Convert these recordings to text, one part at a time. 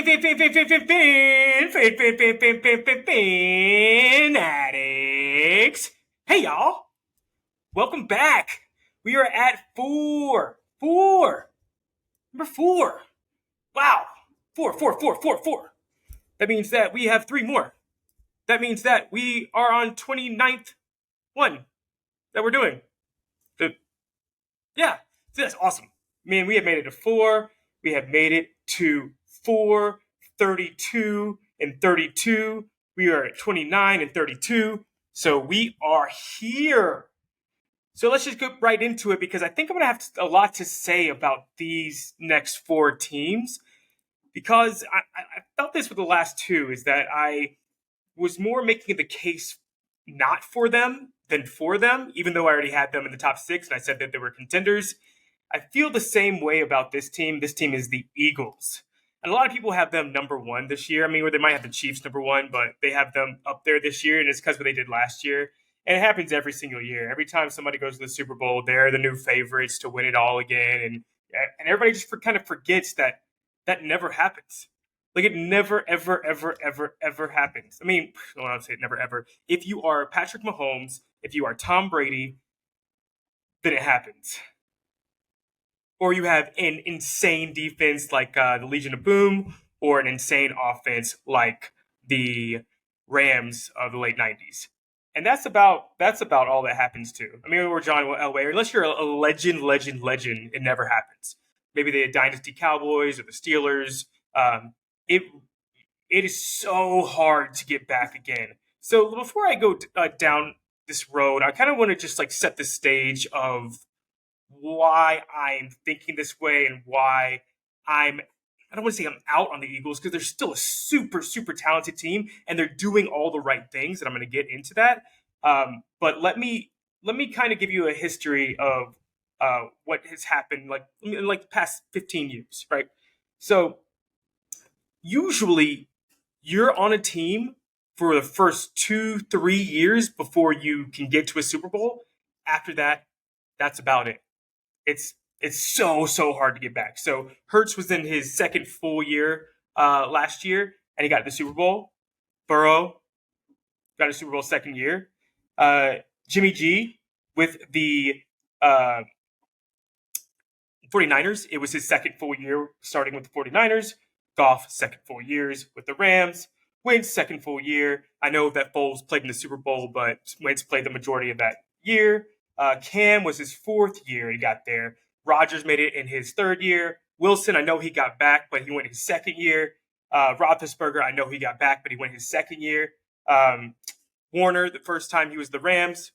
Fanatics. Hey, y'all. Welcome back. We are at four. Four. Number four. Wow. Four. That means that we have three more. That means that we are on 29th one that we're doing. Yeah, that's awesome. Man, we have made it to four. We have made it to 4, 32, and 32. We are at 29 and 32. So we are here. So let's just go right into it because I think I'm going to have a lot to say about these next four teams because I felt this with the last two is that I was more making the case not for them than for them, even though I already had them in the top six and I said that they were contenders. I feel the same way about this team. This team is the Eagles. And a lot of people have them number one this year. I mean, or they might have the Chiefs number one, but they have them up there this year, and it's because of what they did last year. And it happens every single year. Every time somebody goes to the Super Bowl, they're the new favorites to win it all again. And everybody just kind of forgets that that never happens. Like it never, ever happens. I mean, I don't say it never, ever. If you are Patrick Mahomes, if you are Tom Brady, then it happens. Or you have an insane defense like the Legion of Boom, or an insane offense like the Rams of the late '90s. And that's about all that happens too. I mean, or John Elway, unless you're a legend, it never happens. Maybe the Dynasty Cowboys or the Steelers. It it is so hard to get back again. So before I go down this road, I kind of want to just like set the stage of why I'm thinking this way and why I don't want to say I'm out on the Eagles because they're still a super talented team and they're doing all the right things, and I'm going to get into that. But let me kind of give you a history of what has happened like in like the past 15 years, right? So usually you're on a team for the first 2-3 years before you can get to a Super Bowl. After that, that's about it. It's so hard to get back. So Hurts was in his second full year last year, and he got the Super Bowl. Burrow got a Super Bowl second year. Jimmy G with the 49ers, it was his second full year starting with the 49ers. Goff, second full years with the Rams. Wentz, second full year. I know that Foles played in the Super Bowl, but Wentz played the majority of that year. Cam was his fourth year he got there. Rodgers made it in his third year. Wilson, I know he got back, but he went his second year. Roethlisberger, I know he got back, but he went his second year. Warner, the first time he was the Rams,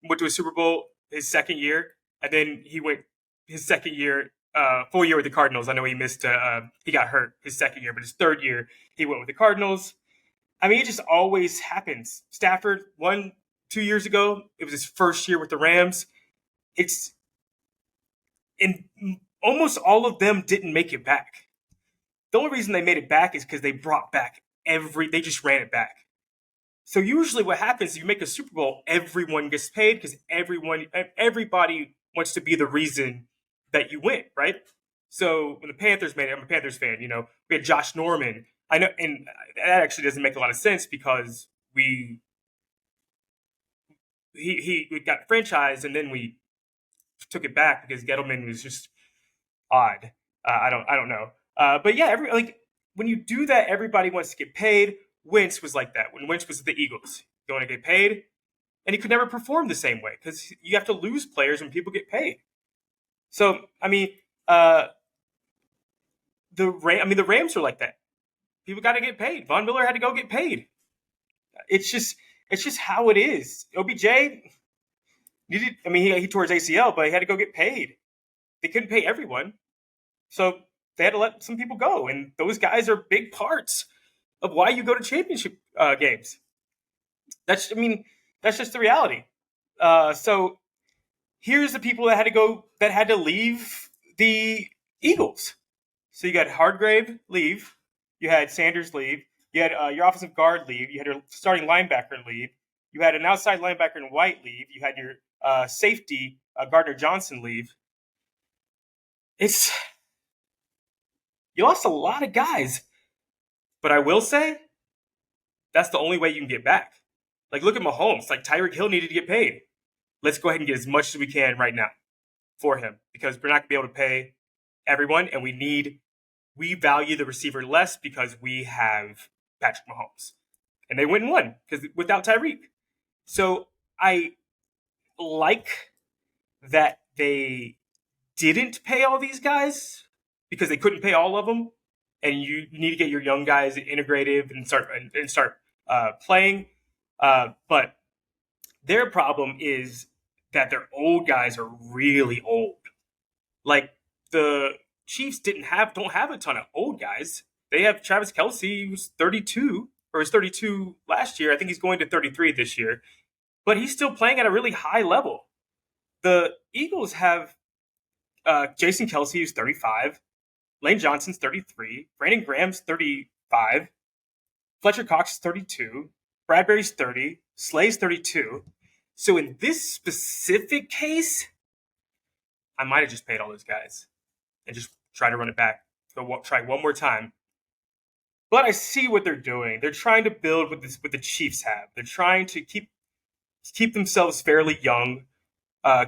went to a Super Bowl his second year, and then he went his second year, full year with the Cardinals. I know he missed, he got hurt his second year, but his third year he went with the Cardinals. I mean, it just always happens. Stafford won 2 years ago. It was his first year with the Rams. And almost all of them didn't make it back. The only reason they made it back is because they brought back they just ran it back. So usually what happens is you make a Super Bowl, everyone gets paid because everybody wants to be the reason that you win, right? So when the Panthers made it, I'm a Panthers fan, we had Josh Norman. I know, and that actually doesn't make a lot of sense because he got franchised and then we took it back because Gettleman was just odd. I don't know. But yeah, when you do that, everybody wants to get paid. Wentz was like that. When Wentz was at the Eagles, you want to get paid, and he could never perform the same way because you have to lose players when people get paid. So I mean, the Rams are like that. People got to get paid. Von Miller had to go get paid. It's just how it is. OBJ needed. I mean, he tore his ACL, but he had to go get paid. They couldn't pay everyone, so they had to let some people go, and those guys are big parts of why you go to championship games. That's just the reality. So here's the people that had to leave the Eagles. So you got Hargrave leave, you had Sanders leave, you had your offensive guard leave, you had your starting linebacker leave, you had an outside linebacker in White leave, you had your safety Gardner Johnson leave. You lost a lot of guys. But I will say that's the only way you can get back. Like, look at Mahomes. Like, Tyreek Hill needed to get paid. Let's go ahead and get as much as we can right now for him because we're not going to be able to pay everyone, and we value the receiver less because we have Patrick Mahomes. And they went and won because without Tyreek. So I like that they didn't pay all these guys because they couldn't pay all of them, and you need to get your young guys integrated and start playing. But their problem is that their old guys are really old. Like the Chiefs don't have a ton of old guys. They have Travis Kelce, who's 32 or was 32 last year. I think he's going to 33 this year, but he's still playing at a really high level. The Eagles have Jason Kelce, who's 35, Lane Johnson's 33, Brandon Graham's 35, Fletcher Cox is 32, Bradbury's 30, Slay's 32. So in this specific case, I might have just paid all those guys and just try to run it back. Try one more time. But I see what they're doing. They're trying to build what the Chiefs have. They're trying to keep themselves fairly young,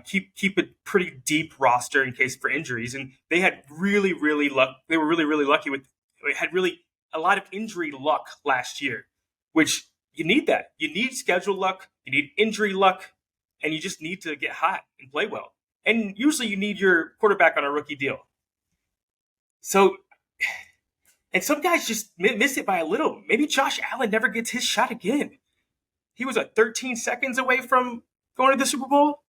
keep a pretty deep roster in case for injuries. And they had really luck. They were really lucky had really a lot of injury luck last year, which you need that. You need schedule luck. You need injury luck, and you just need to get hot and play well. And usually you need your quarterback on a rookie deal. So, and some guys just miss it by a little. Maybe Josh Allen never gets his shot again. He was 13 seconds away from going to the Super Bowl.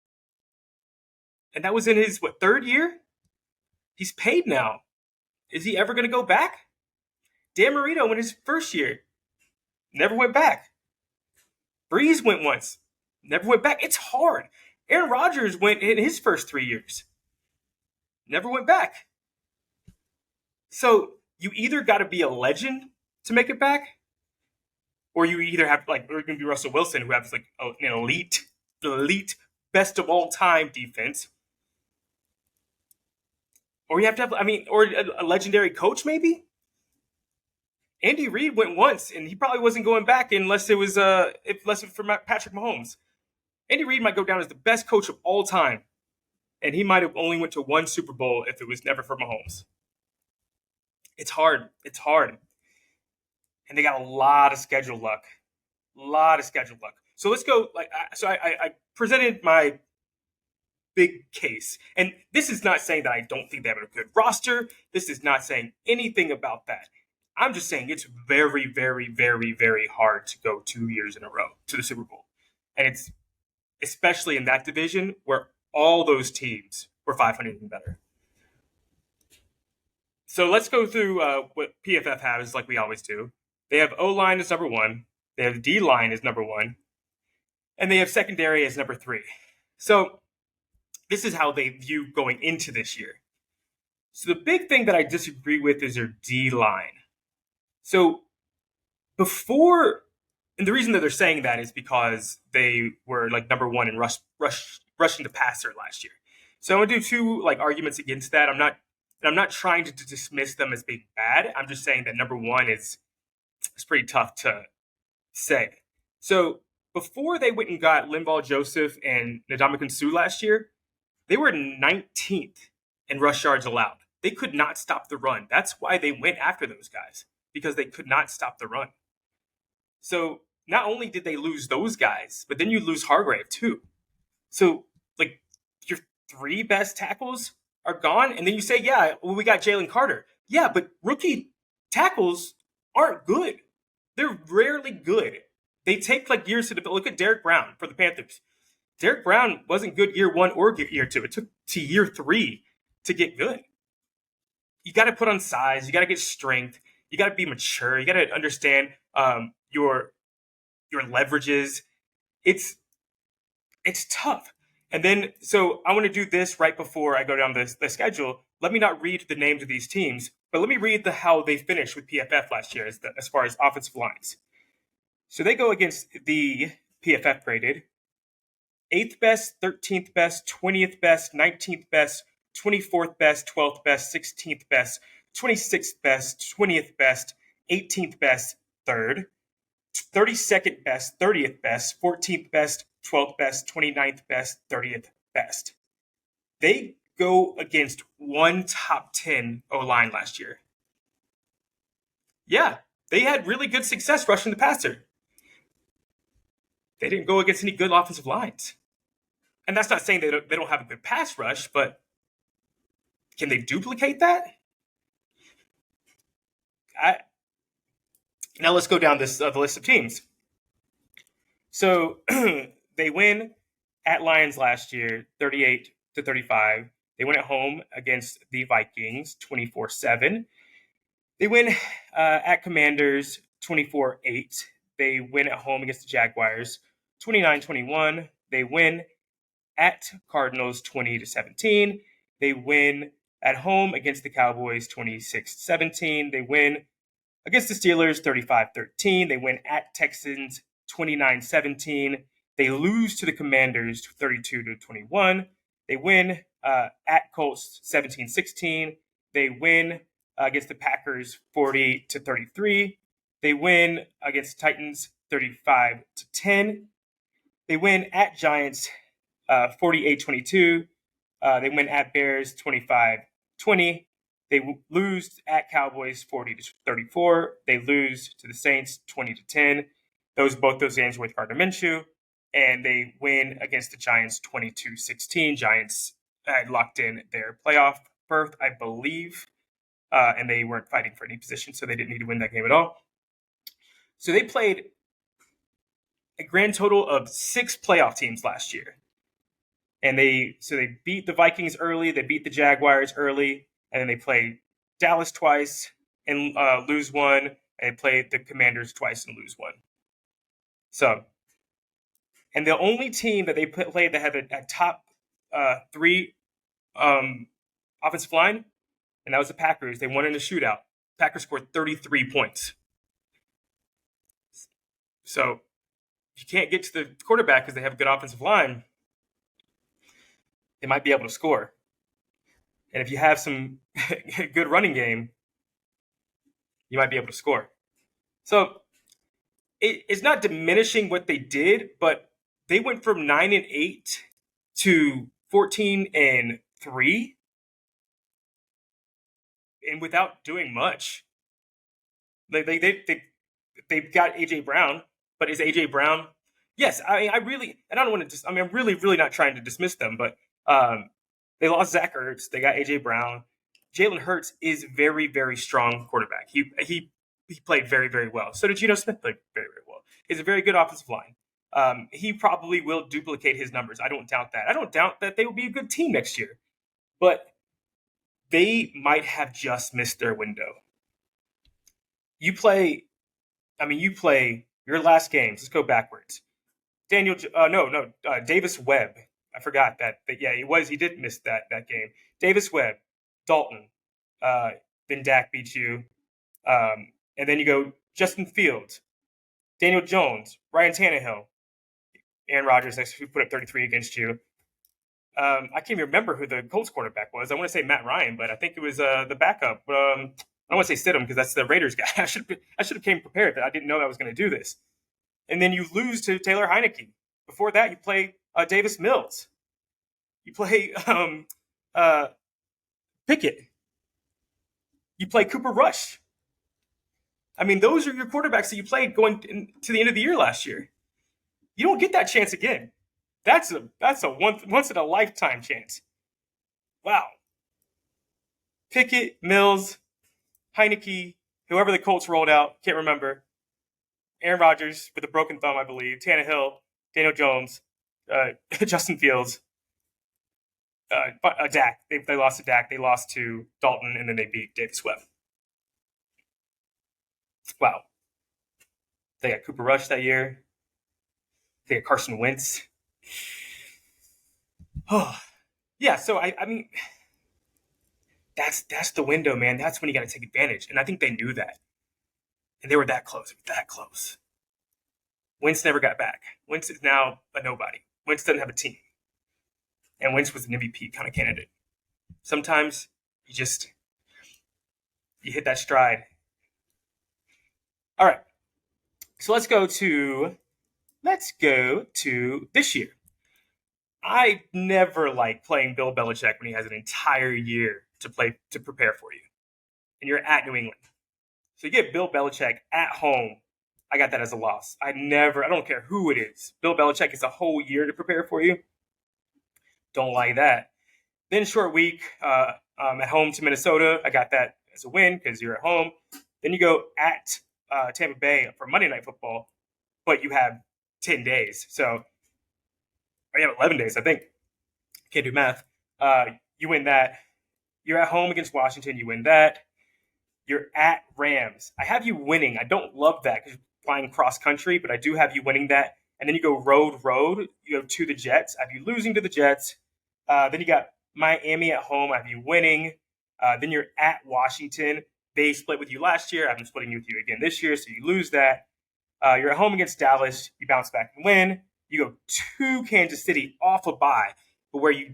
And that was in his, third year? He's paid now. Is he ever going to go back? Dan Marino in his first year. Never went back. Breeze went once. Never went back. It's hard. Aaron Rodgers went in his first 3 years. Never went back. So you either got to be a legend to make it back, or you either have or you can be Russell Wilson, who has an elite, best of all time defense, or you have to have or a legendary coach maybe. Andy Reid went once, and he probably wasn't going back unless it was for Patrick Mahomes. Andy Reid might go down as the best coach of all time, and he might have only went to one Super Bowl if it was never for Mahomes. It's hard. And they got a lot of schedule luck. So let's go. I presented my big case. And this is not saying that I don't think they have a good roster. This is not saying anything about that. I'm just saying it's very, very, very, very hard to go 2 years in a row to the Super Bowl. And it's especially in that division where all those teams were 500 and better. So let's go through what PFF has, like we always do. They have O-line as number 1. They have D-line as number 1. And they have secondary as number 3. So this is how they view going into this year. So the big thing that I disagree with is their D-line. So and the reason that they're saying that is because they were number 1 in rushing the passer last year. So I'm gonna do 2 arguments against that. I'm not trying to dismiss them as being bad. I'm just saying that number 1 is pretty tough to say. So before they went and got Linval Joseph and Ndamukong Suh last year, they were 19th in rush yards allowed. They could not stop the run. That's why they went after those guys, because they could not stop the run. So not only did they lose those guys, but then you lose Hargrave too. So your 3 best tackles are gone, and then you say, we got Jalen Carter. Yeah, but rookie tackles aren't good. They're rarely good. They take years to develop. Look at Derek Brown for the Panthers. Derek Brown wasn't good year 1 or year 2. It took to year 3 to get good. You got to put on size. You got to get strength. You got to be mature. You got to understand your leverages. It's tough. And then, so I want to do this right before I go down the schedule. Let me not read the names of these teams, but let me read how they finished with PFF last year as far as offensive lines. So they go against the PFF graded 8th best, 13th best, 20th best, 19th best, 24th best, 12th best, 16th best, 26th best, 20th best, 18th best, third, 32nd best, 30th best, 14th best, 12th best, 29th best, 30th best. They go against one top 10 O-line last year. Yeah, they had really good success rushing the passer. They didn't go against any good offensive lines. And that's not saying they don't have a good pass rush, but can they duplicate that? Now let's go down this the list of teams. So they win at Lions last year, 38-35. They win at home against the Vikings, 24-7. They win at Commanders, 24-8. They win at home against the Jaguars, 29-21. They win at Cardinals, 20-17. They win at home against the Cowboys, 26-17. They win against the Steelers, 35-13. They win at Texans, 29-17. They lose to the Commanders, 32-21. They win at Colts, 17-16. They win against the Packers, 40-33. They win against the Titans, 35-10. They win at Giants, 48-22. They win at Bears, 25-20. They lose at Cowboys, 40-34. They lose to the Saints, 20-10. Both those games were with Gardner Minshew. And they win against the Giants, 22-16. Giants had locked in their playoff berth, I believe. And they weren't fighting for any position, so they didn't need to win that game at all. So they played a grand total of 6 playoff teams last year. And they beat the Vikings early, they beat the Jaguars early, and then they played Dallas twice and lose one, and they played the Commanders twice and lose one. So, and the only team that they played that had a top 3 offensive line, and that was the Packers. They won in a shootout. Packers scored 33 points. So, if you can't get to the quarterback because they have a good offensive line, they might be able to score. And if you have some good running game, you might be able to score. So it's not diminishing what they did, but they went from 9-8 to 14-3, and without doing much. They've got AJ Brown, but is AJ Brown? Yes, I'm really not trying to dismiss them, but they lost Zach Ertz. They got AJ Brown. Jalen Hurts is very, very strong quarterback. He played very, very well. So did Geno Smith play very, very well. He's a very good offensive line. He probably will duplicate his numbers. I don't doubt that. I don't doubt that they will be a good team next year. But they might have just missed their window. You play your last games. Let's go backwards. Davis Webb. I forgot that. But yeah, he did miss that game. Davis Webb, Dalton, then Dak beats you. And then you go Justin Fields, Daniel Jones, Ryan Tannehill, Aaron Rodgers actually put up 33 against you. I can't even remember who the Colts quarterback was. I want to say Matt Ryan, but I think it was the backup. I don't want to say Stidham because that's the Raiders guy. I should have came prepared, but I didn't know I was going to do this. And then you lose to Taylor Heineke. Before that, you play Davis Mills. You play Pickett. You play Cooper Rush. I mean, those are your quarterbacks that you played going to the end of the year last year. You don't get that chance again. That's a once in a lifetime chance. Wow. Pickett, Mills, Heineke, whoever the Colts rolled out, can't remember. Aaron Rodgers with a broken thumb, I believe. Tannehill, Daniel Jones, Justin Fields, Dak. They lost to Dak. They lost to Dalton, and then they beat Davis Webb. Wow. They got Cooper Rush that year. They got Carson Wentz. Oh, yeah. So I mean, that's the window, man. That's when you got to take advantage, and I think they knew that, and they were that close. That close. Wentz never got back. Wentz is now a nobody. Wentz doesn't have a team, and Wentz was an MVP kind of candidate. Sometimes you hit that stride, All right. So let's go to this year. I never like playing Bill Belichick when he has an entire year to prepare for you, and you're at New England. So you get Bill Belichick at home. I got that as a loss. I don't care who it is. Bill Belichick is a whole year to prepare for you. Don't like that. Then short week at home to Minnesota. I got that as a win because you're at home. Then you go at Tampa Bay for Monday Night Football, but you have 10 days. So you have 11 days, I think. Can't do math. You win that. You're at home against Washington. You win that. You're at Rams. I have you winning. I don't love that because you're flying cross country, but I do have you winning that. And then you go road. You go to the Jets. I have you losing to the Jets. Then you got Miami at home. I have you winning. Then you're at Washington. They split with you last year. I'm splitting with you again this year, so you lose that. You're at home against Dallas. You bounce back and win. You go to Kansas City off a bye, but where you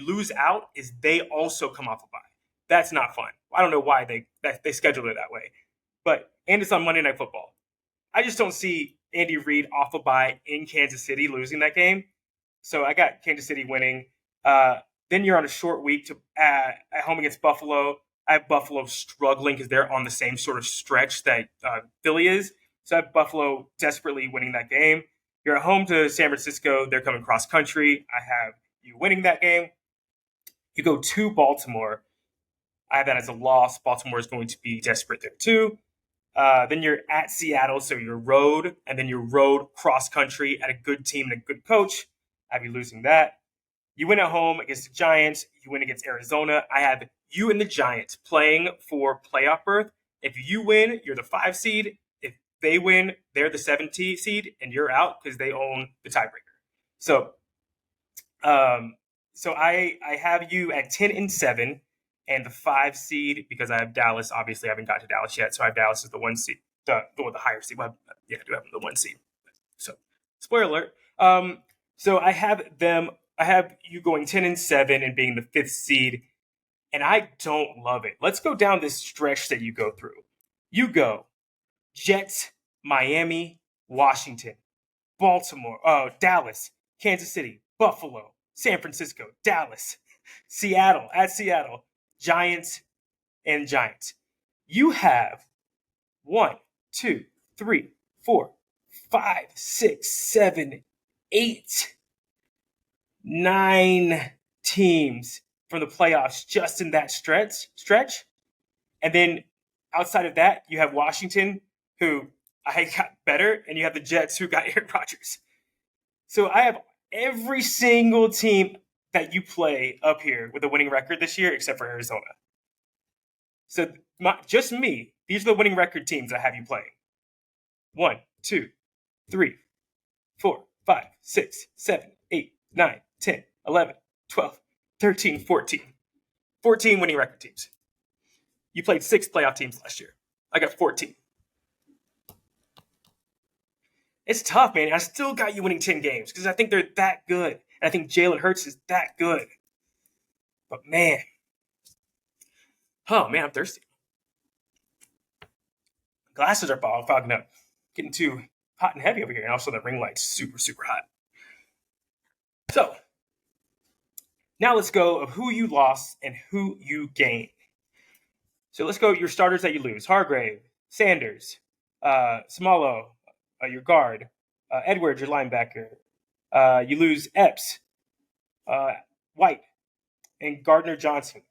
lose out is they also come off a bye. That's not fun. I don't know why they scheduled it that way, and it's on Monday Night Football. I just don't see Andy Reid off a bye in Kansas City losing that game. So I got Kansas City winning. Then you're on a short week at home against Buffalo. I have Buffalo struggling because they're on the same sort of stretch that Philly is. So I have Buffalo desperately winning that game. You're at home to San Francisco. They're coming cross country. I have you winning that game. You go to Baltimore. I have that as a loss. Baltimore is going to be desperate there too. Then you're at Seattle, so you're road, and then you're road cross country at a good team and a good coach. I have you losing that. You win at home against the Giants. You win against Arizona. I have you and the Giants playing for playoff berth. If you win, you're the 5 seed. If they win, they're the 7 seed, and you're out because they own the tiebreaker. So, I have you at 10-7 and the 5 seed because I have Dallas. Obviously, I haven't got to Dallas yet, so I have Dallas as the 1 seed, the higher seed. Well, yeah, I do have the 1 seed. So, spoiler alert. So I have them. I have you going 10-7 and being the 5th seed, and I don't love it. Let's go down this stretch that you go through. You go Jets, Miami, Washington, Baltimore, Dallas, Kansas City, Buffalo, San Francisco, Dallas, Seattle, Giants, and Giants. You have 1, 2, 3, 4, 5, 6, 7, 8, 9 teams from the playoffs just in that stretch. And then outside of that, you have Washington, who I got better, and you have the Jets, who got Aaron Rodgers. So I have every single team that you play up here with a winning record this year, except for Arizona. So just me, these are the winning record teams I have you playing. 1, 2, 3, 4, 5, 6, 7, 8, 9, 10, 11, 12, 13, 14. 14 winning record teams. You played 6 playoff teams last year. I got 14. It's tough, man. I still got you winning 10 games because I think they're that good. And I think Jalen Hurts is that good. But man. Oh, man, I'm thirsty. Glasses are fogging up. Getting too hot and heavy over here. And also the ring light's super, super hot. So, now let's go of who you lost and who you gained. So let's go your starters that you lose. Hargrave, Sanders, Smalo, your guard, Edwards, your linebacker. You lose Epps, White, and Gardner Johnson.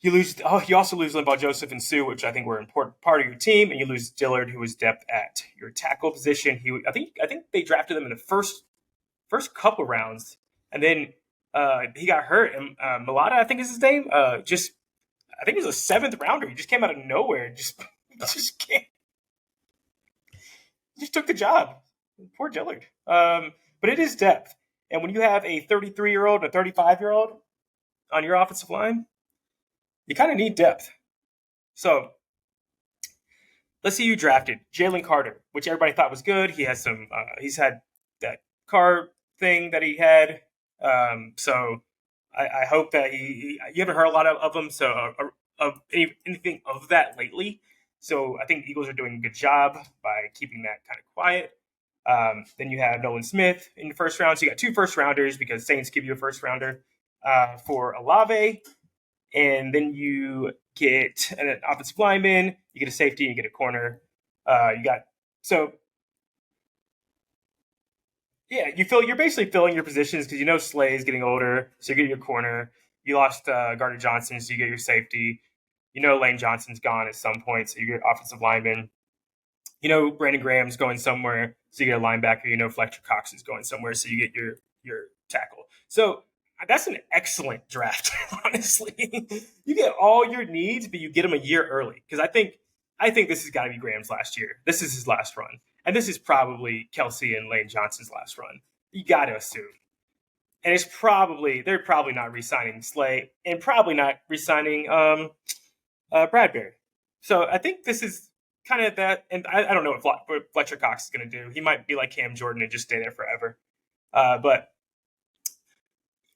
You also lose Linval Joseph and Sue, which I think were an important part of your team, and you lose Dillard, who was depth at your tackle position. I think they drafted him in the first couple rounds, and then he got hurt. And Mulata, I think is his name. I think he was a 7th rounder. He just came out of nowhere. Just took the job. Poor Dillard. But it is depth, and when you have a 33-year-old and a 35-year-old on your offensive line, you kind of need depth. So let's see you drafted Jalen Carter, which everybody thought was good. He has some. He's had that car thing that he had. So I hope that you haven't heard a lot of them. So of anything of that lately. So I think the Eagles are doing a good job by keeping that kind of quiet. Then you have Nolan Smith in the first round. So you got 2 first rounders because Saints give you a first rounder for Olave. And then you get an offensive lineman, you get a safety, and you get a corner. You're basically filling your positions because you know Slay is getting older, so you get your corner. You lost Gardner Johnson, so you get your safety. You know Lane Johnson's gone at some point, so you get offensive lineman. You know Brandon Graham's going somewhere, so you get a linebacker. You know Fletcher Cox is going somewhere, so you get your tackle. So that's an excellent draft, honestly. You get all your needs, but you get them a year early because I think this has got to be Graham's last year. This is his last run, and this is probably Kelsey and Lane Johnson's last run. You got to assume, and they're probably not re-signing Slay and probably not re-signing Bradbury. So I think this is kind of that, and I don't know what Fletcher Cox is going to do. He might be like Cam Jordan and just stay there forever. But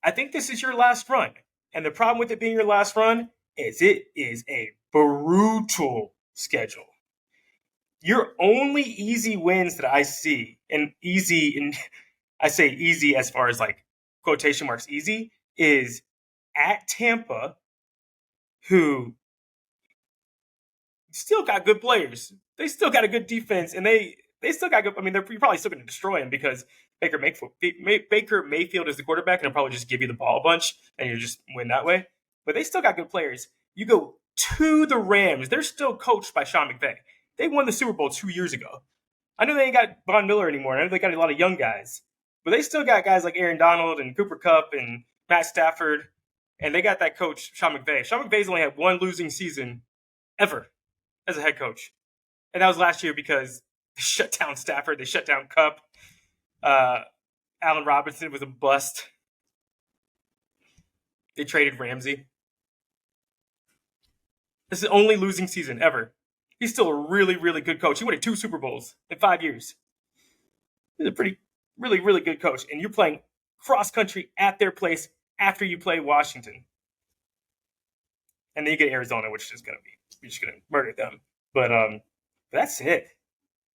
I think this is your last run. And the problem with it being your last run is it is a brutal schedule. Your only easy wins that I see, and I say easy as far as like quotation marks easy, is at Tampa, who still got good players. They still got a good defense, and they still got good. I mean, you're probably still going to destroy them because Baker Mayfield is the quarterback, and they'll probably just give you the ball a bunch, and you just win that way. But they still got good players. You go to the Rams. They're still coached by Sean McVay. They won the Super Bowl 2 years ago. I know they ain't got Von Miller anymore. I know they got a lot of young guys. But they still got guys like Aaron Donald and Cooper Kupp and Matt Stafford. And they got that coach, Sean McVay. Sean McVay's only had 1 losing season ever as a head coach. And that was last year because they shut down Stafford. They shut down Kupp. Allen Robinson was a bust. They traded Ramsey. This is the only losing season ever. He's still a really, really good coach. He won 2 Super Bowls in 5 years. He's a really, really good coach. And you're playing cross-country at their place after you play Washington. And then you get Arizona, which is going to be, you're just going to murder them. But that's it.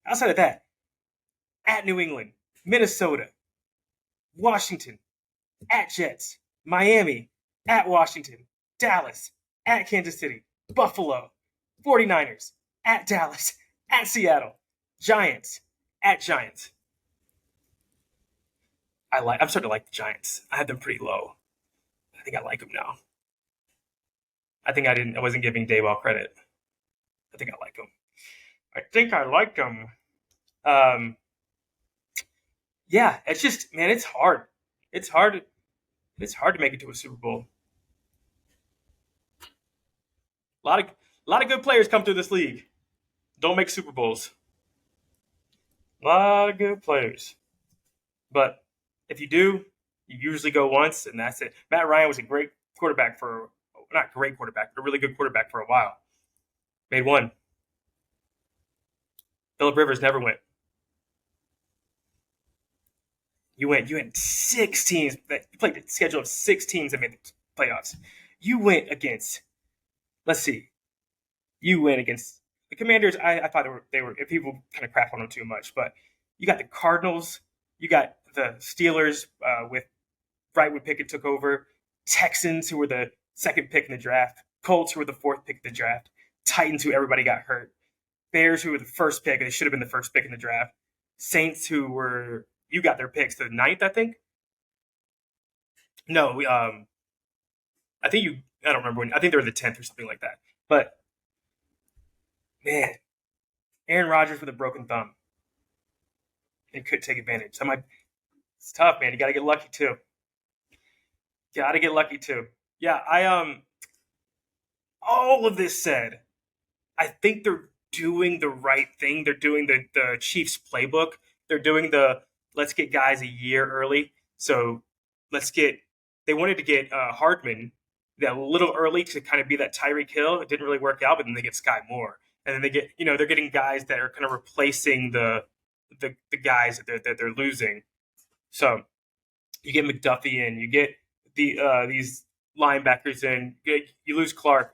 Outside of that, at New England, Minnesota, Washington, at Jets, Miami, at Washington, Dallas, at Kansas City, Buffalo, 49ers, at Dallas, at Seattle, Giants, at Giants. I'm starting to like the Giants. I had them pretty low. I think I like them now. I think I wasn't giving Dayball credit. I think I like them. Yeah, it's just, man, it's hard. It's hard to make it to a Super Bowl. A lot of good players come through this league. Don't make Super Bowls. A lot of good players. But if you do, you usually go once, and that's it. Matt Ryan was a great quarterback not great quarterback, but a really good quarterback for a while. Made 1. Phillip Rivers never went. You went 6 teams. You played the schedule of 6 teams that made the playoffs. You went against, let's see, the Commanders. I thought they were people kind of crap on them too much, but you got the Cardinals, you got the Steelers with right when Pickett took over, Texans who were the 2nd pick in the draft, Colts who were the 4th pick in the draft, Titans who everybody got hurt, Bears who were the 1st pick, they should have been the 1st pick in the draft, Saints who were, you got their picks to the 9th, I think. No, I don't remember when. I think they were the 10th or something like that. But man, Aaron Rodgers with a broken thumb and could take advantage. It's tough, man. You got to get lucky too. Yeah, all of this said, I think they're doing the right thing. They're doing the Chiefs playbook. They're doing let's get guys a year early. So they wanted to get Hardman a little early to kind of be that Tyreek Hill. It didn't really work out, but then they get Sky Moore. And then they get, they're getting guys that are kind of replacing the guys that they're losing. So you get McDuffie in, you get these linebackers in, you lose Clark.